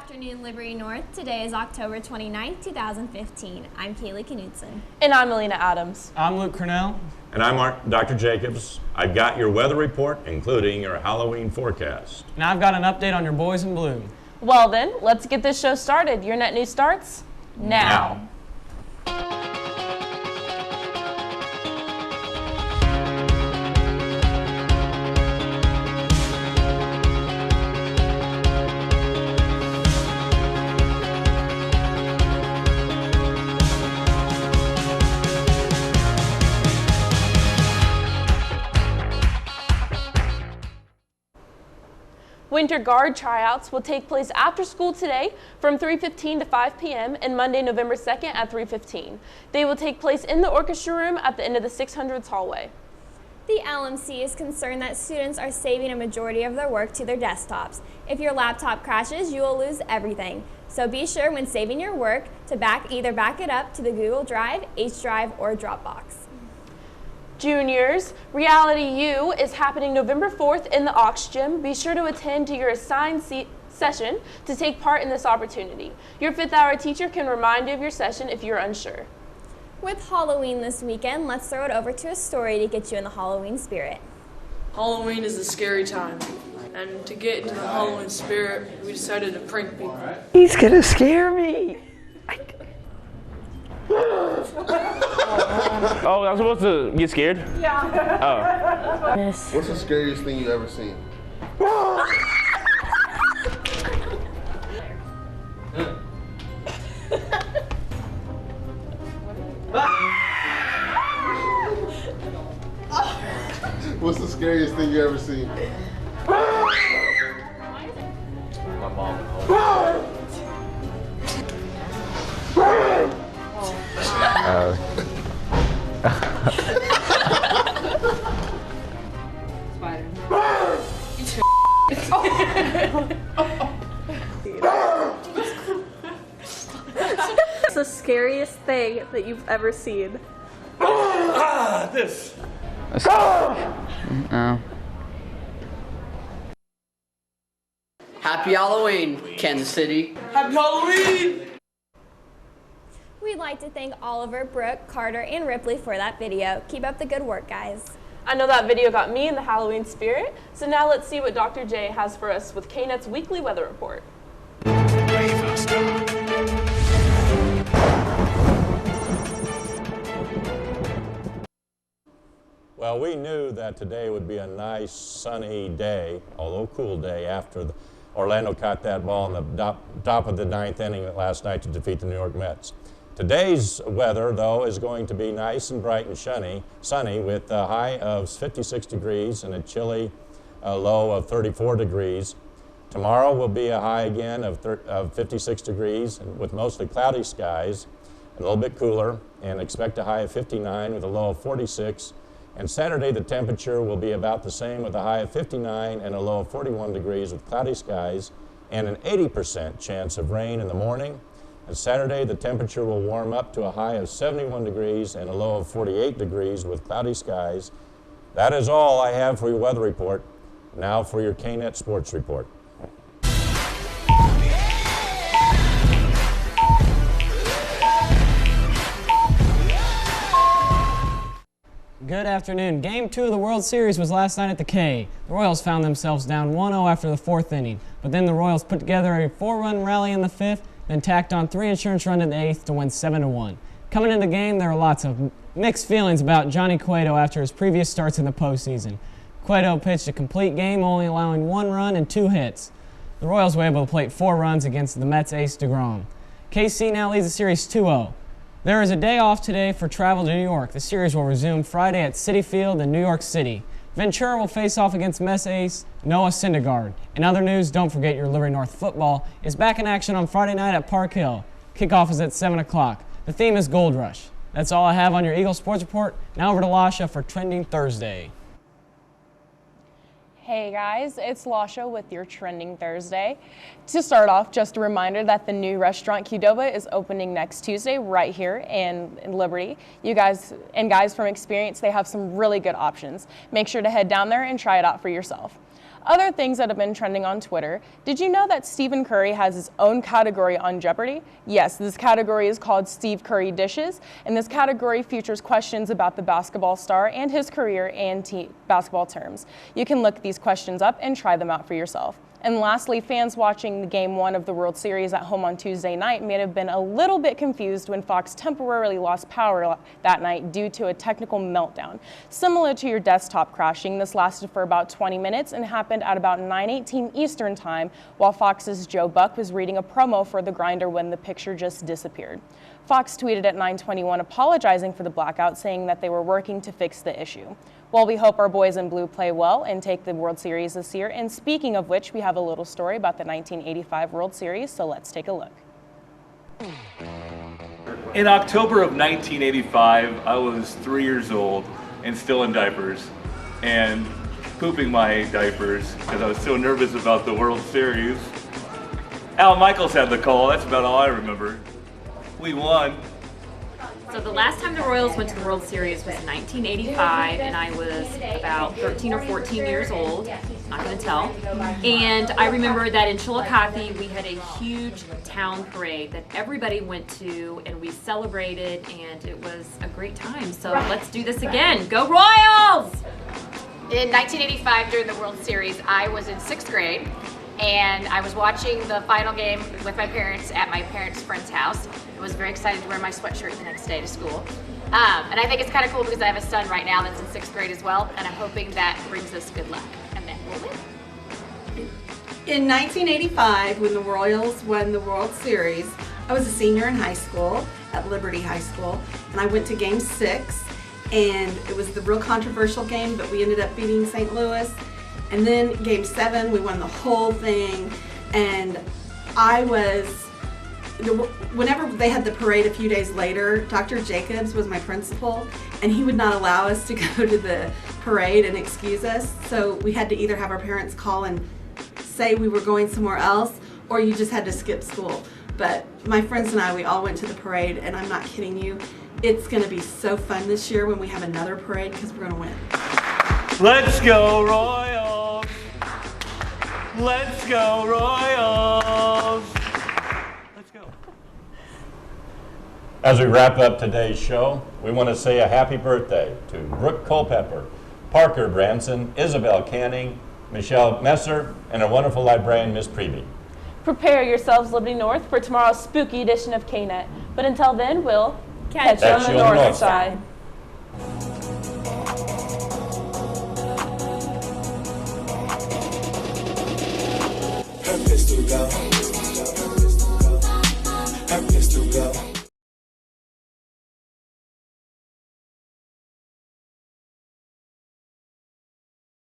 afternoon, Liberty North. Today is October 29th, 2015. I'm Kaylee Knudsen. And I'm Melina Adams. I'm Luke Cornell. And I'm Dr. Jacobs. I've got your weather report, including your Halloween forecast. And I've got an update on your boys in blue. Well then, let's get this show started. Your Net News starts now. Winter Guard tryouts will take place after school today from 3:15 to 5 p.m. and Monday, November 2nd at 3:15. They will take place in the orchestra room at the end of the 600s hallway. The LMC is concerned that students are saving a majority of their work to their desktops. If your laptop crashes, you will lose everything. So be sure when saving your work to either back it up to the Google Drive, H Drive, or Dropbox. Juniors, Reality U is happening November 4th in the Aux Gym. Be sure to attend to your assigned session to take part in this opportunity. Your 5th hour teacher can remind you of your session if you're unsure. With Halloween this weekend, let's throw it over to a story to get you in the Halloween spirit. Halloween is a scary time, and to get into the Halloween spirit, we decided to prank people. He's gonna scare me. Oh, I'm supposed to get scared? Yeah. Oh. What's the scariest thing you ever seen? What's the scariest thing you ever seen? My mom. What's the scariest thing that you've ever seen? This. Happy Halloween, Kansas City. Happy Halloween! We'd like to thank Oliver, Brooke, Carter, and Ripley for that video. Keep up the good work, guys. I know that video got me in the Halloween spirit, so now let's see what Dr. J has for us with KNET's weekly weather report. Well, we knew that today would be a nice sunny day, although cool day, after Orlando caught that ball in the top of the 9th inning last night to defeat the New York Mets. Today's weather, though, is going to be nice and bright and sunny with a high of 56 degrees and a chilly low of 34 degrees. Tomorrow will be a high again of 56 degrees and with mostly cloudy skies, a little bit cooler, and expect a high of 59 with a low of 46. And Saturday, the temperature will be about the same with a high of 59 and a low of 41 degrees with cloudy skies and an 80% chance of rain in the morning. And Saturday, the temperature will warm up to a high of 71 degrees and a low of 48 degrees with cloudy skies. That is all I have for your weather report. Now for your KNET Sports Report. Good afternoon. Game 2 of the World Series was last night at the K. The Royals found themselves down 1-0 after the 4th inning, but then the Royals put together a 4-run rally in the 5th, then tacked on 3 insurance runs in the 8th to win 7-1. Coming into the game, there were lots of mixed feelings about Johnny Cueto after his previous starts in the postseason. Cueto pitched a complete game, only allowing 1 run and 2 hits. The Royals were able to plate 4 runs against the Mets ace DeGrom. KC now leads the series 2-0. There is a day off today for travel to New York. The series will resume Friday at Citi Field in New York City. Ventura will face off against Mets ace Noah Syndergaard. In other news, don't forget your Liberty North football is back in action on Friday night at Park Hill. Kickoff is at 7 o'clock. The theme is Gold Rush. That's all I have on your Eagle Sports Report. Now over to Lasha for Trending Thursday. Hey guys, it's Lasha with your Trending Thursday. To start off, just a reminder that the new restaurant Qdoba is opening next Tuesday right here in Liberty. You guys from experience, they have some really good options. Make sure to head down there and try it out for yourself. Other things that have been trending on Twitter. Did you know that Stephen Curry has his own category on Jeopardy? Yes, this category is called Steve Curry Dishes, and this category features questions about the basketball star and his career and basketball terms. You can look these questions up and try them out for yourself. And lastly, fans watching the Game 1 of the World Series at home on Tuesday night may have been a little bit confused when Fox temporarily lost power that night due to a technical meltdown. Similar to your desktop crashing, this lasted for about 20 minutes and happened at about 9:18 Eastern Time while Fox's Joe Buck was reading a promo for the grinder when the picture just disappeared. Fox tweeted at 9:21 apologizing for the blackout, saying that they were working to fix the issue. Well, we hope our boys in blue play well and take the World Series this year. And speaking of which, we have a little story about the 1985 World Series, so let's take a look. In October of 1985, I was 3 years old and still in diapers and pooping my diapers because I was so nervous about the World Series. Al Michaels had the call, that's about all I remember. We won. So the last time the Royals went to the World Series was 1985, and I was about 13 or 14 years old, not going to tell. And I remember that in Chillicothe, we had a huge town parade that everybody went to, and we celebrated, and it was a great time. So let's do this again. Go Royals! In 1985, during the World Series, I was in 6th grade, and I was watching the final game with my parents at my parents' friend's house. I was very excited to wear my sweatshirt the next day to school. And I think it's kind of cool because I have a son right now that's in 6th grade as well, and I'm hoping that brings us good luck, and then we'll win. In 1985, when the Royals won the World Series, I was a senior in high school at Liberty High School, and I went to Game 6, and it was the real controversial game, but we ended up beating St. Louis. And then Game 7, we won the whole thing, and whenever they had the parade a few days later, Dr. Jacobs was my principal, and he would not allow us to go to the parade and excuse us, so we had to either have our parents call and say we were going somewhere else, or you just had to skip school. But my friends and I, we all went to the parade, and I'm not kidding you, it's going to be so fun this year when we have another parade because we're going to win. Let's go Royals! Let's go Royals! Let's go. As we wrap up today's show, we want to say a happy birthday to Brooke Culpepper, Parker Branson, Isabel Canning, Michelle Messer, and a wonderful librarian, Miss Preby. Prepare yourselves, Liberty North, for tomorrow's spooky edition of KNET. But until then, we'll catch you on the north side. Her pistol go.